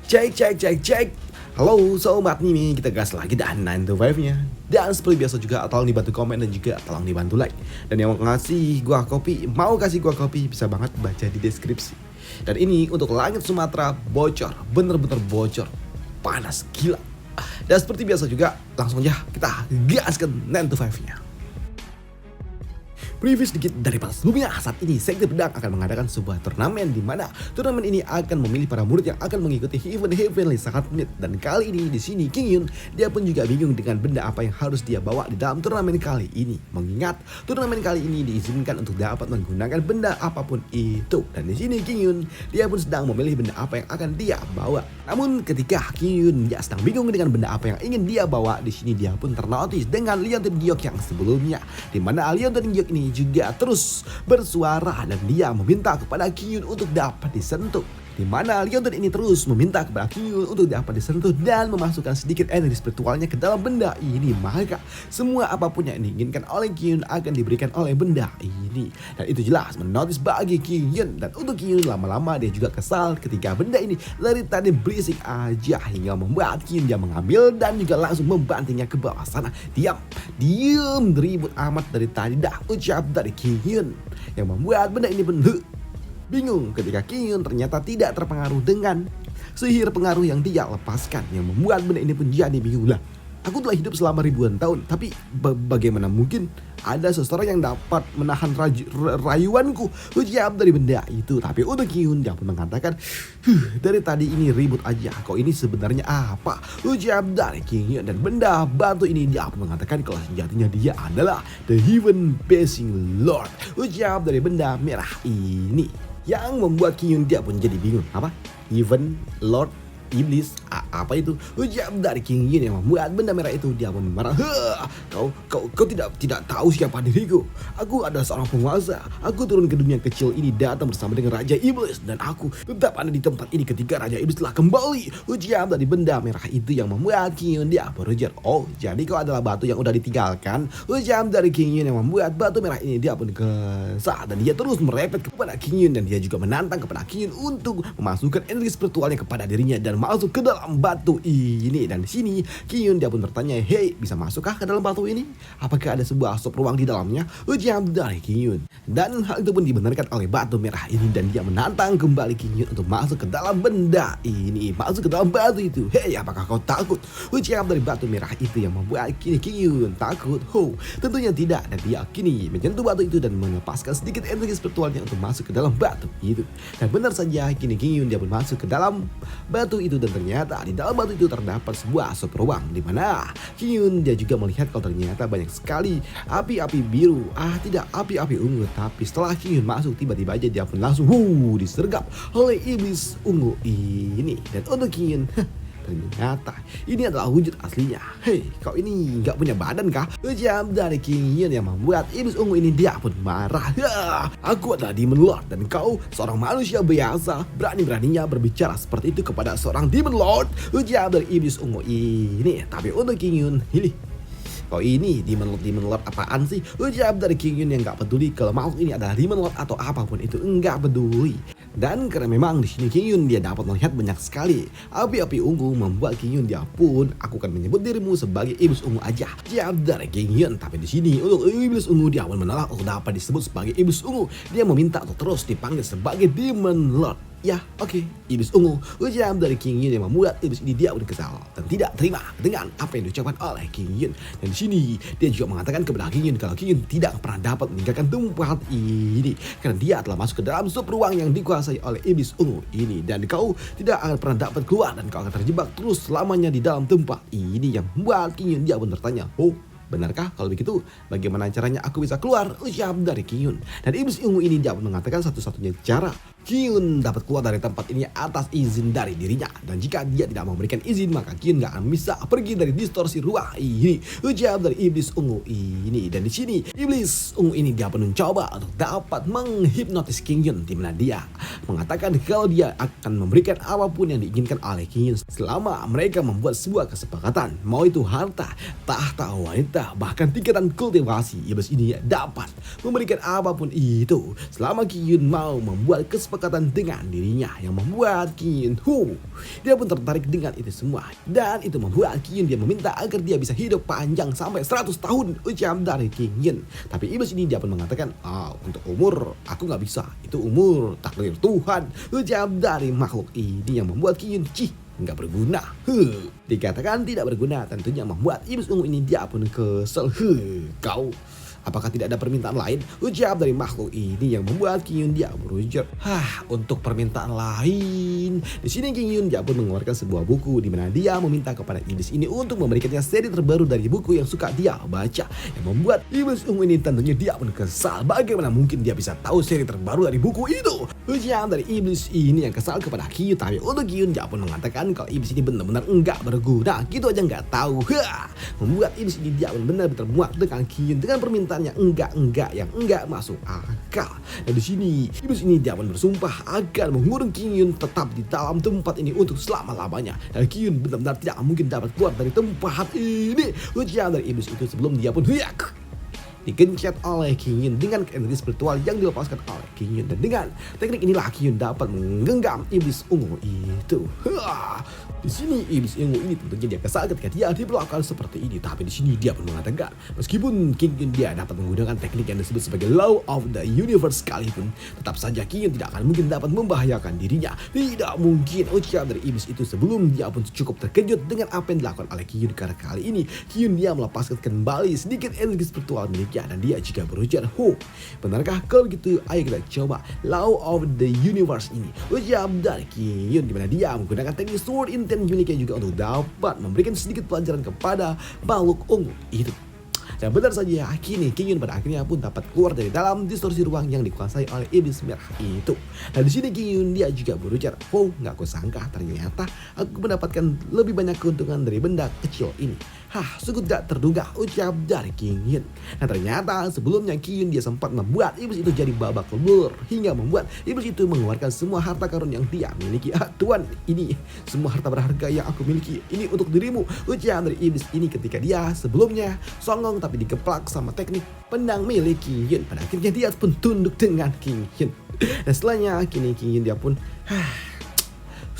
Cek cek cek cek. Halo sobat Mimi, kita gas lagi dan 9 to 5-nya. Dan seperti biasa juga tolong dibantu komen dan juga tolong dibantu like. Dan yang mau kasih gua kopi bisa banget baca di deskripsi. Dan ini untuk langit Sumatera bocor, bener-bener bocor, panas gila. Dan seperti biasa juga langsung aja kita gaskan 9 to 5-nya. Preview sedikit daripada sebelumnya, saat ini Sekte Pedang akan mengadakan sebuah turnamen di mana turnamen ini akan memilih para murid yang akan mengikuti event Heavenly Sangat Mid. Dan kali ini di sini King Yun dia pun juga bingung dengan benda apa yang harus dia bawa di dalam turnamen kali ini. Mengingat turnamen kali ini diizinkan untuk dapat menggunakan benda apapun itu. Dan di sini King Yun dia pun sedang memilih benda apa yang akan dia bawa. Namun ketika King Yun dia sedang bingung dengan benda apa yang ingin dia bawa, di sini dia pun ternotis dengan Leontin Giok yang sebelumnya, di mana Leontin Giok ini juga terus bersuara dan dia meminta kepada King Yun untuk dapat disentuh. Di mana Leontin ini terus meminta kepada King Yun untuk dapat disentuh dan memasukkan sedikit energi spiritualnya ke dalam benda ini. Maka semua apapun yang diinginkan oleh King Yun akan diberikan oleh benda ini. Dan itu jelas menotis bagi King Yun. Dan untuk King Yun lama-lama dia juga kesal ketika benda ini dari tadi berisik aja, hingga membuat King Yun dia mengambil dan juga langsung membantingnya ke bawah sana. Diam ribut amat dari tadi dah ucap dari King Yun, yang membuat benda ini pun bingung ketika King Yun ternyata tidak terpengaruh dengan sihir pengaruh yang dia lepaskan, yang membuat benda ini pun jadi bingung. Lah, aku telah hidup selama ribuan tahun, tapi bagaimana mungkin ada seseorang yang dapat menahan rayuanku, ucap dari benda itu. Tapi untuk King Yun dia pun mengatakan, dari tadi ini ribut aja, kok ini sebenarnya apa, ucap dari King Yun. Dan benda batu ini dia pun mengatakan kalau sejatinya dia adalah The Heaven Basing Lord, ucap dari benda merah ini. Yang membuat King Yun dia pun jadi bingung. Apa? Heaven Lord Iblis apa itu? Ucap dari King Yun yang membuat benda merah itu dia pun marah. Kau tidak tahu siapa diriku. Aku adalah seorang penguasa. Aku turun ke dunia kecil ini datang bersama dengan Raja Iblis, dan aku tetap ada di tempat ini ketika Raja Iblis telah kembali. Ucap dari benda merah itu yang membuat King Yun dia berujar. Oh, jadi kau adalah batu yang udah ditinggalkan. Ucap dari King Yun yang membuat batu merah ini dia pun kesal, dan dia terus merepet kepada King Yun, dan dia juga menantang kepada King Yun untuk memasukkan energi spiritualnya kepada dirinya dan masuk ke dalam batu ini. Dan di sini King Yun dia pun bertanya, "Hey, bisa masukkah ke dalam batu ini? Apakah ada sebuah sub ruang di dalamnya?" Ucap dari King Yun. Dan hal itu pun dibenarkan oleh batu merah ini, dan dia menantang kembali King Yun untuk masuk ke dalam benda ini, masuk ke dalam batu itu. "Hey, apakah kau takut?" Ucap dari batu merah itu yang membuat King Yun takut. Tentunya tidak. Dan dia kini menyentuh batu itu dan melepaskan sedikit energi spiritualnya untuk masuk ke dalam batu itu. Dan benar saja kini King Yun dia pun masuk ke dalam batu itu, dan ternyata di dalam batu itu terdapat sebuah sub ruang, di mana King Yun dia juga melihat kalau ternyata banyak sekali api-api biru, tidak api-api ungu. Tapi setelah King Yun masuk, tiba-tiba aja dia pun langsung disergap oleh iblis ungu ini. Dan untuk King Yun, ternyata ini adalah wujud aslinya. Hei, kau ini nggak punya badan kah? Ucap dari King Yun yang membuat iblis ungu ini dia pun marah. Aku adalah Demon Lord dan kau seorang manusia biasa, berani-beraninya berbicara seperti itu kepada seorang Demon Lord, ucap dari iblis ungu ini. Tapi untuk King Yun, kau ini Demon Lord apaan sih? Ucap dari King Yun yang nggak peduli kalau makhluk ini adalah Demon Lord atau apapun itu, enggak peduli. Dan karena memang di sini King Yun dia dapat melihat banyak sekali api-api ungu, membuat King Yun dia pun, "Aku akan menyebut dirimu sebagai iblis ungu aja," ucap dari King Yun. Tapi di sini untuk iblis ungu dia pun menolak untuk dapat disebut sebagai iblis ungu. Dia meminta untuk terus dipanggil sebagai Demon Lord. Ya, oke, iblis ungu, ucap dari King Yun yang membuat iblis ini dia pun kesal dan tidak terima dengan apa yang diucapkan oleh King Yun. Dan di sini dia juga mengatakan kepada King Yun kalau King Yun tidak pernah dapat meninggalkan tempat ini karena dia telah masuk ke dalam sub ruang yang dikuasai oleh iblis ungu ini, dan kau tidak akan pernah dapat keluar dan kau akan terjebak terus selamanya di dalam tempat ini. Yang membuat King Yun dia pun bertanya, benarkah? Kalau begitu, bagaimana caranya aku bisa keluar? Ucap dari King Yun. Dan iblis ungu ini dapat mengatakan satu-satunya cara King Yun dapat keluar dari tempat ini atas izin dari dirinya. Dan jika dia tidak memberikan izin, maka King Yun gak akan bisa pergi dari distorsi ruang ini. Ucap dari iblis ungu ini. Dan di sini iblis ungu ini dia pun mencoba untuk dapat menghipnotis King Yun, di mana dia mengatakan kalau dia akan memberikan apapun yang diinginkan oleh King Yun selama mereka membuat sebuah kesepakatan, mau itu harta, tahta, wanita, bahkan tingkatan kultivasi. Iblis ini dapat memberikan apapun itu selama King Yun mau membuat kesepakatan kesepakatan dengan dirinya yang membuat King Yun dia pun tertarik dengan itu semua. Dan itu membuat King Yun dia meminta agar dia bisa hidup panjang sampai 100 tahun ucap dari King Yun. Tapi iblis ini dia pun mengatakan, untuk umur aku nggak bisa, itu umur takdir Tuhan, ucap dari makhluk ini yang membuat King Yun nggak berguna. Dikatakan tidak berguna tentunya membuat iblis ungu ini dia pun kesel. Kau apakah tidak ada permintaan lain? Ucap dari makhluk ini yang membuat King Yun dia berujar. Untuk permintaan lain. Di sini King Yun dia pun mengeluarkan sebuah buku di mana dia meminta kepada iblis ini untuk memberikannya seri terbaru dari buku yang suka dia baca. Yang membuat iblis ungu ini tentunya dia pun kesal. Bagaimana mungkin dia bisa tahu seri terbaru dari buku itu? Ucap dari iblis ini yang kesal kepada King Yun. Tapi untuk King Yun dia pun mengatakan kalau iblis ini benar-benar enggak berguna. Gitu aja enggak tahu. Membuat iblis ini dia pun benar-benar muak dengan King Yun dengan permintaan yang enggak masuk akal. Dan di sini iblis ini dia pun bersumpah akan mengurung King Yun tetap di dalam tempat ini untuk selama-lamanya. Dan King Yun benar-benar tidak mungkin dapat keluar dari tempat ini. Ujian dari iblis itu sebelum dia pun digencet oleh King Yun dengan energi spiritual yang dilepaskan oleh King Yun. Dan dengan teknik inilah King Yun dapat menggenggam iblis ungu itu. Di sini iblis ungu ini tentunya dia kesal ketika dia diperlakukan seperti ini. Tapi di sini dia pun mengatakan meskipun King Yun dia dapat menggunakan teknik yang disebut sebagai Law of the Universe sekalipun, tetap saja King Yun tidak akan mungkin dapat membahayakan dirinya. Tidak mungkin. Ucapan dari iblis itu sebelum dia pun cukup terkejut dengan apa yang dilakukan oleh King Yun. Karena kali ini King Yun dia melepaskan kembali sedikit energi spiritual miliknya. Dan dia juga berujar, benarkah kalau begitu ayo kita coba Law of the Universe ini. Ucap dari King Yun dimana dia menggunakan teknik Sword Intent miliknya juga untuk dapat memberikan sedikit pelajaran kepada makhluk ungu itu. Dan benar saja kini King Yun pada akhirnya pun dapat keluar dari dalam distorsi ruang yang dikuasai oleh iblis merah itu. Dan di sini King Yun dia juga berujar, nggak kusangka ternyata aku mendapatkan lebih banyak keuntungan dari benda kecil ini. Sungguh tidak terduga, ucap dari King Yun. Nah ternyata sebelumnya King Yun dia sempat membuat iblis itu jadi babak belur hingga membuat iblis itu mengeluarkan semua harta karun yang dia miliki. Tuan, ini semua harta berharga yang aku miliki ini untuk dirimu, ucap dari iblis ini ketika dia sebelumnya songong tapi dikeplak sama teknik pedang milik King Yun. Pada akhirnya dia pun tunduk dengan King Yun. Dan setelahnya kini King Yun dia pun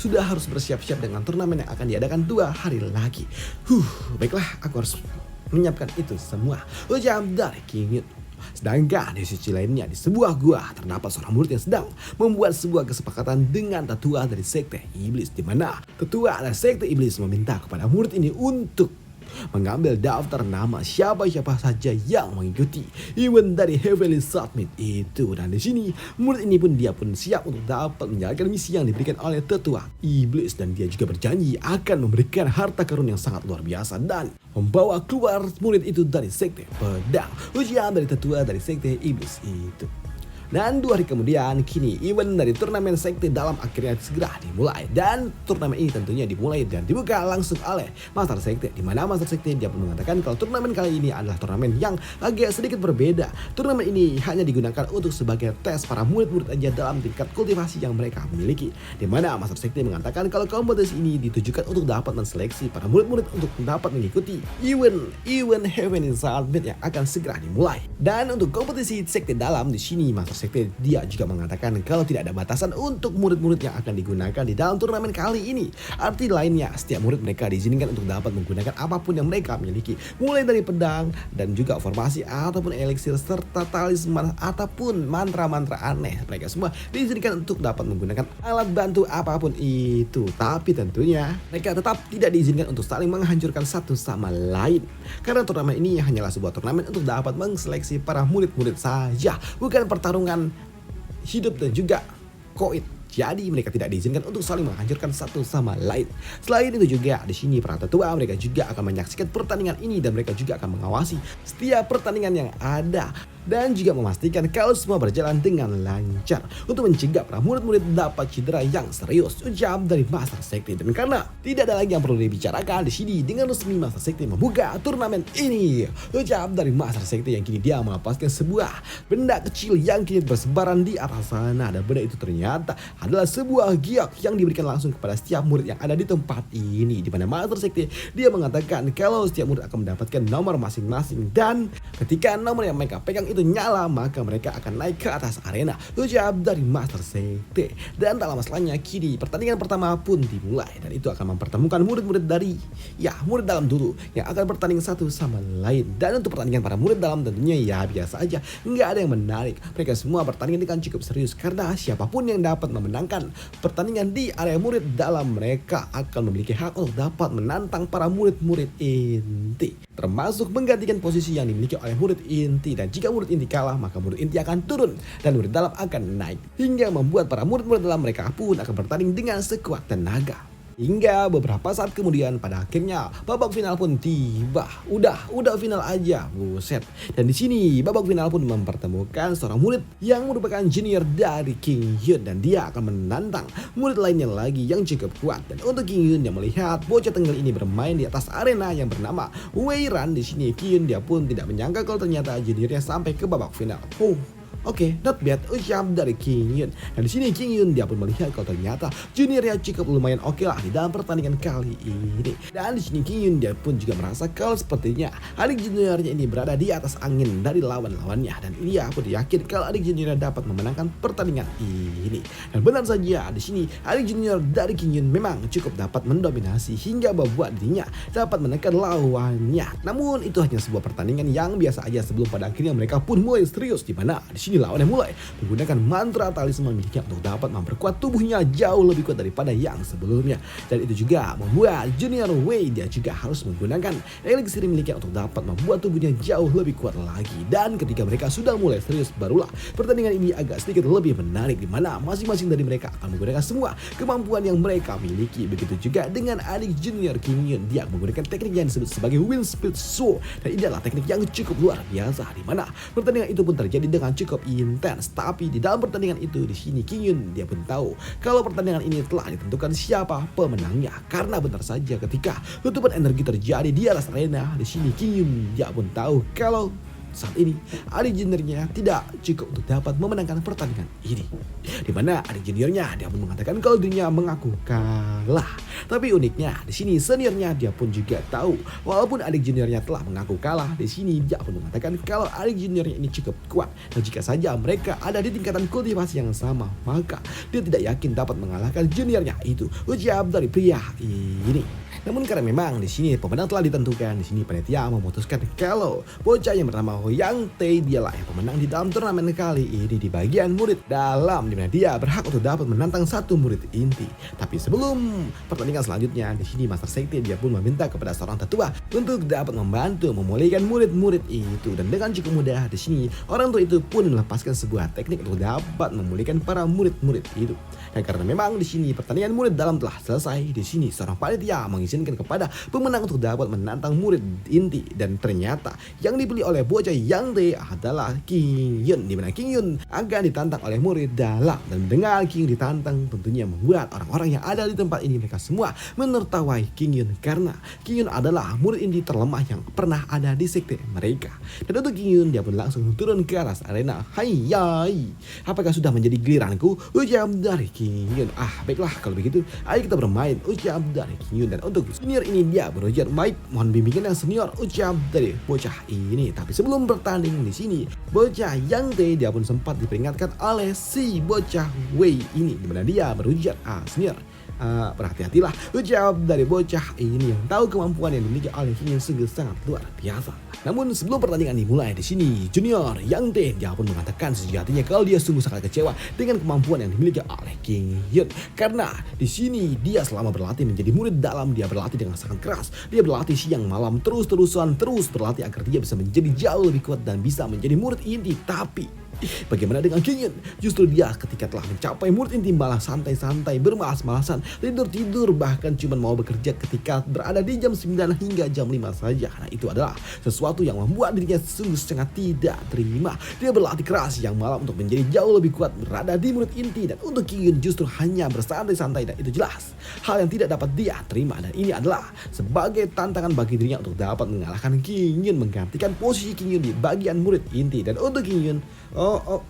sudah harus bersiap-siap dengan turnamen yang akan diadakan 2 hari lagi. Baiklah, aku harus menyiapkan itu semua, ucap dari King Yun. Sedangkan di sisi lainnya di sebuah gua terdapat seorang murid yang sedang membuat sebuah kesepakatan dengan tetua dari sekte iblis, di mana tetua dari sekte iblis meminta kepada murid ini untuk mengambil daftar nama siapa-siapa saja yang mengikuti event dari Heavenly Summit itu. Dan di sini murid ini pun dia pun siap untuk dapat menjalankan misi yang diberikan oleh tetua iblis, dan dia juga berjanji akan memberikan harta karun yang sangat luar biasa dan membawa keluar murid itu dari sekte pedang, ujian dari tetua dari sekte iblis itu. Dan 2 hari kemudian kini event dari turnamen sekte dalam akhirnya segera dimulai. Dan turnamen ini tentunya dimulai dan dibuka langsung oleh Master Sekte, di mana Master Sekte dia pun mengatakan kalau turnamen kali ini adalah turnamen yang agak sedikit berbeda. Turnamen ini hanya digunakan untuk sebagai tes para murid-murid aja dalam tingkat kultivasi yang mereka miliki, di mana Master Sekte mengatakan kalau kompetisi ini ditujukan untuk dapat menseleksi para murid-murid untuk dapat mengikuti event Heavenly Summit yang akan segera dimulai. Dan untuk kompetisi sekte dalam di sini Master Sekte dia juga mengatakan kalau tidak ada batasan untuk murid-murid yang akan digunakan di dalam turnamen kali ini. Arti lainnya, setiap murid mereka diizinkan untuk dapat menggunakan apapun yang mereka miliki, mulai dari pedang dan juga formasi ataupun eliksir serta talisman ataupun mantra-mantra aneh. Mereka semua diizinkan untuk dapat menggunakan alat bantu apapun itu. Tapi tentunya mereka tetap tidak diizinkan untuk saling menghancurkan satu sama lain, karena turnamen ini hanyalah sebuah turnamen untuk dapat mengseleksi para murid-murid saja, bukan pertarungan hidup dan juga koin. Jadi mereka tidak diizinkan untuk saling menghancurkan satu sama lain. Selain itu juga di sini para tetua mereka juga akan menyaksikan pertandingan ini dan mereka juga akan mengawasi setiap pertandingan yang ada dan juga memastikan kalau semua berjalan dengan lancar untuk mencegah para murid-murid dapat cedera yang serius, ucap dari Master Sekte. Dan karena tidak ada lagi yang perlu dibicarakan di sini, dengan resmi Master Sekte membuka turnamen ini, ucap dari Master Sekte yang kini dia melepaskan sebuah benda kecil yang kini bersebaran di atas sana. Dan benda itu ternyata adalah sebuah giok yang diberikan langsung kepada setiap murid yang ada di tempat ini, di mana Master Sekte dia mengatakan kalau setiap murid akan mendapatkan nomor masing-masing, dan ketika nomor yang mereka pegang itu itu nyala, maka mereka akan naik ke atas arena, ucap dari Master Sekte. Dan tak lama setelahnya kini pertandingan pertama pun dimulai, dan itu akan mempertemukan murid-murid dari murid dalam dulu yang akan bertanding satu sama lain. Dan untuk pertandingan para murid dalam tentunya ya biasa aja, nggak ada yang menarik. Mereka semua bertanding dengan cukup serius karena siapapun yang dapat memenangkan pertandingan di area murid dalam, mereka akan memiliki hak untuk dapat menantang para murid-murid inti, termasuk menggantikan posisi yang dimiliki oleh murid inti. Dan jika murid inti kalah, maka murid inti akan turun dan murid dalam akan naik, hingga membuat para murid-murid dalam mereka pun akan bertanding dengan sekuat tenaga. Hingga beberapa saat kemudian pada akhirnya babak final pun tiba. Udah final aja, buset. Dan di sini babak final pun mempertemukan seorang murid yang merupakan junior dari King Hyun, dan dia akan menantang murid lainnya lagi yang cukup kuat. Dan untuk King Hyun yang melihat bocah tengil ini bermain di atas arena yang bernama Wei Ran, di sini King Hyun dia pun tidak menyangka kalau ternyata juniornya sampai ke babak final. Oke, not bad, ucap dari King Hyun. Dan di sini King Hyun dia pun melihat kalau ternyata juniornya cukup lumayan oke lah di dalam pertandingan kali ini. Dan di sini King Hyun dia pun juga merasa kalau sepertinya adik juniornya ini berada di atas angin dari lawan-lawannya, dan dia pun yakin kalau adik juniornya dapat memenangkan pertandingan ini. Dan benar saja, di sini adik junior dari King Hyun memang cukup dapat mendominasi hingga membuat dirinya dapat menekan lawannya. Namun itu hanya sebuah pertandingan yang biasa aja sebelum pada akhirnya mereka pun mulai serius, di mana di sini lawannya mulai menggunakan mantra talisman miliknya untuk dapat memperkuat tubuhnya jauh lebih kuat daripada yang sebelumnya. Dan itu juga membuat Junior Wei dia juga harus menggunakan eliksir miliknya untuk dapat membuat tubuhnya jauh lebih kuat lagi. Dan ketika mereka sudah mulai serius, barulah pertandingan ini agak sedikit lebih menarik, di mana masing-masing dari mereka akan menggunakan semua kemampuan yang mereka miliki. Begitu juga dengan adik Junior King Hyun, dia menggunakan teknik yang disebut sebagai Wind Speed Sword, dan ini adalah teknik yang cukup luar biasa, di mana pertandingan itu pun terjadi dengan cukup intens. Tapi di dalam pertandingan itu, di sini King Hyun dia pun tahu kalau pertandingan ini telah ditentukan siapa pemenangnya, karena benar saja ketika letupan energi terjadi di atas arena, di sini King Hyun dia pun tahu kalau saat ini adik juniornya tidak cukup untuk dapat memenangkan pertandingan ini, di mana adik juniornya dia pun mengatakan kalau dirinya mengaku kalah. Tapi uniknya di sini seniornya dia pun juga tahu walaupun adik juniornya telah mengaku kalah, di sini dia pun mengatakan kalau adik juniornya ini cukup kuat, dan jika saja mereka ada di tingkatan kultivasi yang sama, maka dia tidak yakin dapat mengalahkan juniornya itu, ucap dari pria ini. Namun karena memang di sini pemenang telah ditentukan, di sini panitia memutuskan kalau bocah yang bernama Yang Tae dialah yang pemenang di dalam turnamen kali ini di bagian murid dalam, di mana dia berhak untuk dapat menantang satu murid inti. Tapi sebelum pertandingan selanjutnya, di sini Master Sekte dia pun meminta kepada seorang tetua untuk dapat membantu memulihkan murid-murid itu, dan dengan cukup mudah di sini orang tua itu pun melepaskan sebuah teknik untuk dapat memulihkan para murid-murid itu. Dan karena memang di sini pertandingan murid dalam telah selesai, di sini seorang panitia mengizinkan kepada pemenang untuk dapat menantang murid inti, dan ternyata yang dipilih oleh bocah Yang Tae adalah King Hyun, di mana King Hyun akan ditantang oleh murid dalam. Dan mendengar King Hyun ditantang tentunya membuat orang-orang yang ada di tempat ini mereka semua menertawai King Hyun, karena King Hyun adalah murid inti terlemah yang pernah ada di sekte mereka. Dan untuk King Hyun dia pun langsung turun ke atas arena. Hai, apakah sudah menjadi giliranku, ucap dari King Hyun. Baiklah kalau begitu, ayo kita bermain, ucap dari King Hyun. Dan untuk senior ini dia berujar, baik, mohon bimbingan yang senior, ucap dari bocah ini. Tapi sebelum bertanding di sini, bocah Yang Tae dia pun sempat diperingatkan oleh si bocah Wei ini, di mana dia berujar, senior, berhati-hatilah, ucap dari bocah ini yang tahu kemampuan yang dimiliki oleh King Hyun sungguh sangat luar biasa. Namun sebelum pertandingan dimulai, di sini Junior Yang Tae dia pun mengatakan sejatinya kalau dia sungguh sangat kecewa dengan kemampuan yang dimiliki oleh King Hyun, karena di sini dia selama berlatih menjadi murid dalam, dia berlatih dengan sangat keras, dia berlatih siang malam terus berlatih agar dia bisa menjadi jauh lebih kuat dan bisa menjadi murid inti. Tapi bagaimana dengan King Hyun? Justru dia ketika telah mencapai murid inti malah santai-santai, bermalas-malasan, tidur-tidur, bahkan cuma mau bekerja ketika berada di jam 9 hingga jam 5 saja. Nah itu adalah sesuatu yang membuat dirinya sungguh sangat tidak terima. Dia berlatih keras siang malam untuk menjadi jauh lebih kuat berada di murid inti, dan untuk King Hyun justru hanya bersantai-santai, dan itu jelas hal yang tidak dapat dia terima. Dan ini adalah sebagai tantangan bagi dirinya untuk dapat mengalahkan King Hyun, menggantikan posisi King Hyun di bagian murid inti. Dan untuk King Hyun,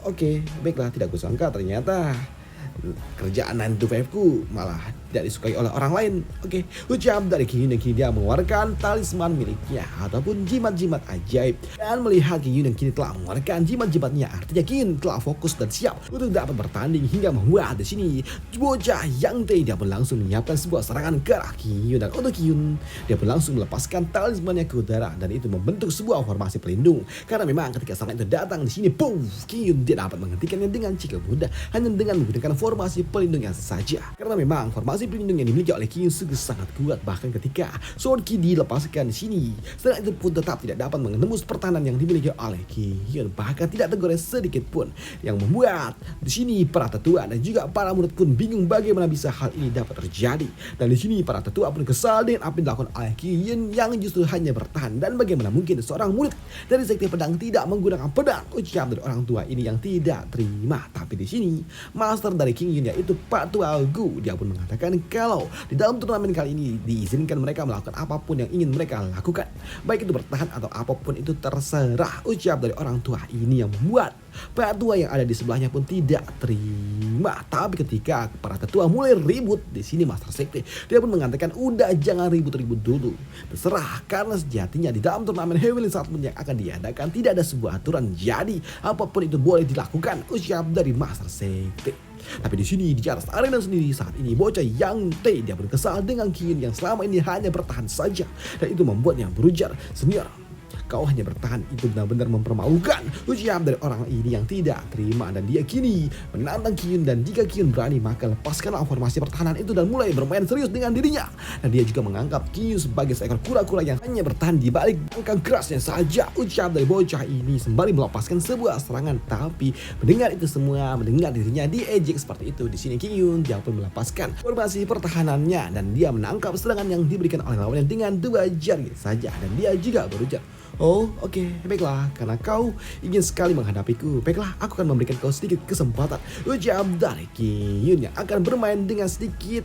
oke, baiklah, tidak kusangka ternyata kerjaan 9 to 5 ku malah tidak disukai oleh orang lain. Oke, ucap dari King Yun yang kini dia mengeluarkan talisman miliknya ataupun jimat-jimat ajaib. Dan melihat King Yun yang kini telah mengeluarkan jimat-jimatnya, artinya King Yun telah fokus dan siap untuk dapat bertanding hingga membuat di sini bocah Yang Tae dia pun langsung menyiapkan sebuah serangan ke arah King Yun. Dan untuk King Yun dia pun langsung melepaskan talismannya ke udara dan itu membentuk sebuah formasi pelindung. Karena memang ketika serangan itu datang di sini, boom, King Yun dia dapat menghentikannya dengan cukup mudah hanya dengan menggunakan formasi pelindung yang saja. Karena memang formasi pelindung yang dimiliki oleh King Yun sungguh sangat kuat, bahkan ketika Sword Ki dilepaskan di sini, serangan itu pun tetap tidak dapat menembus pertahanan yang dimiliki oleh King Yun, bahkan tidak tergores sedikit pun, yang membuat di sini para tetua dan juga para murid pun bingung bagaimana bisa hal ini dapat terjadi. Dan di sini para tetua pun kesal dengan apa yang dilakukan oleh King Yun yang justru hanya bertahan, dan bagaimana mungkin seorang murid dari sekte pedang tidak menggunakan pedang, ucap dari orang tua ini yang tidak terima. Tapi di sini master dari King Yun yaitu Pak Tua Gu dia pun mengatakan kalau di dalam turnamen kali ini diizinkan mereka melakukan apapun yang ingin mereka lakukan, baik itu bertahan atau apapun itu terserah, ucap dari orang tua ini yang membuat Pak Tua yang ada di sebelahnya pun tidak terima. Tapi ketika para tetua mulai ribut di sini, master sekte dia pun mengatakan udah jangan ribut-ribut dulu, terserah, karena sejatinya di dalam turnamen Heavenly Swordsman yang akan diadakan tidak ada sebuah aturan, jadi apapun itu boleh dilakukan, ucap dari master sekte. Tapi di sini di atas arena sendiri saat ini bocah Yang Tae dia berkesal dengan King Yun yang selama ini hanya bertahan saja, dan itu membuatnya berujar, senior, kau hanya bertahan itu benar-benar mempermalukan, ucap dari orang ini yang tidak terima. Dan dia kini menantang King Yun, dan jika King Yun berani maka lepaskanlah formasi pertahanan itu dan mulai bermain serius dengan dirinya. Dan dia juga menganggap King Yun sebagai seekor kura-kura yang hanya bertahan di balik bangkang kerasnya saja, ucap dari bocah ini sembari melepaskan sebuah serangan. Tapi mendengar itu semua, mendengar dirinya diejek seperti itu, di sini King Yun dia pun melepaskan formasi pertahanannya dan dia menangkap serangan yang diberikan oleh lawannya dengan 2 jari saja. Dan dia juga berujar, oh oke, baiklah, karena kau ingin sekali menghadapiku, baiklah aku akan memberikan kau sedikit kesempatan, ucap dari King Yun yang akan bermain dengan sedikit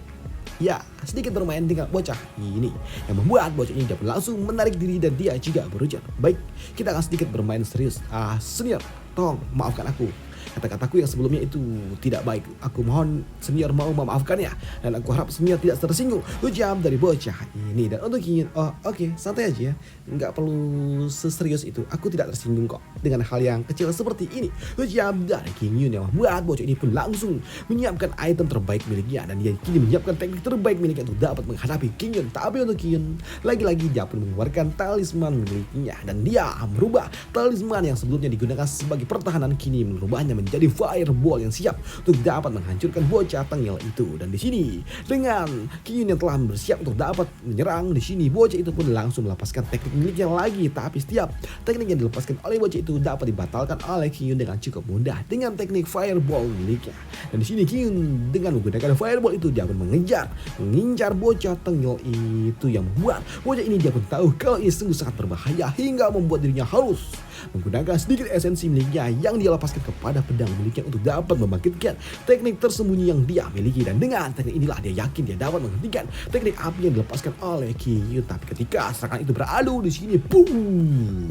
bermain dengan bocah ini, yang membuat bocah ini dapat langsung menarik diri dan dia juga berujar, baik, kita akan sedikit bermain serius, senior, tolong maafkan aku. Kata-kataku yang sebelumnya itu tidak baik. Aku mohon senior mau memaafkannya, dan aku harap senior tidak tersinggung, ucap dari bocah ini. Dan untuk King Yun, oh oke, santai aja ya, nggak perlu seserius itu, aku tidak tersinggung kok dengan hal yang kecil seperti ini, ucap dari King Yun yang membuat bocah ini pun langsung menyiapkan item terbaik miliknya, dan dia kini menyiapkan teknik terbaik miliknya untuk dapat menghadapi King Yun. Tapi untuk King Yun lagi-lagi dia pun mengeluarkan talisman miliknya, dan dia merubah talisman yang sebelumnya digunakan sebagai pertahanan kini merubahnya menjadi fireball yang siap untuk dapat menghancurkan bocah tengil itu. Dan di sini dengan King Yun yang telah bersiap untuk dapat menyerang, di sini bocah itu pun langsung melepaskan teknik miliknya lagi. Tapi setiap teknik yang dilepaskan oleh bocah itu dapat dibatalkan oleh King Yun dengan cukup mudah dengan teknik fireball miliknya. Dan di sini King Yun dengan menggunakan fireball itu dia pun mengincar bocah tengil itu, yang membuat bocah ini dia pun tahu kalau ini sungguh sangat berbahaya hingga membuat dirinya harus menggunakan sedikit esensi miliknya yang dia lepaskan kepada pedang miliknya untuk dapat membangkitkan teknik tersembunyi yang dia miliki. Dan dengan teknik inilah dia yakin dia dapat menghentikan teknik api yang dilepaskan oleh King Yun. Tapi ketika serangan itu beradu di sini, boom,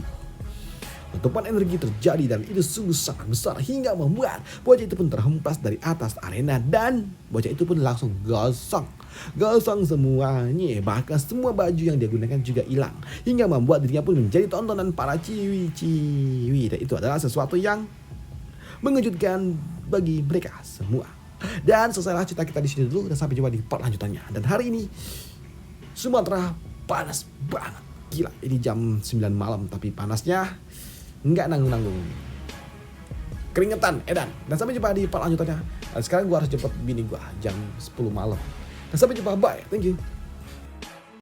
letupan energi terjadi dan itu sungguh sangat besar hingga membuat bocah itu pun terhempas dari atas arena, dan bocah itu pun langsung gosong semuanya, bahkan semua baju yang dia gunakan juga hilang hingga membuat dirinya pun menjadi tontonan para ciwi-ciwi, dan itu adalah sesuatu yang mengejutkan bagi mereka semua. Dan selesailah cerita kita di sini dulu, dan sampai jumpa di part lanjutannya. Dan hari ini Sumatera panas banget, gila, ini jam 9 malam tapi panasnya nggak nanggung-nanggung, keringetan edan. Dan sampai jumpa di part lanjutannya. Dan sekarang gua harus jemput bini gua jam 10 malam. Dan sampai jumpa, bye, thank you.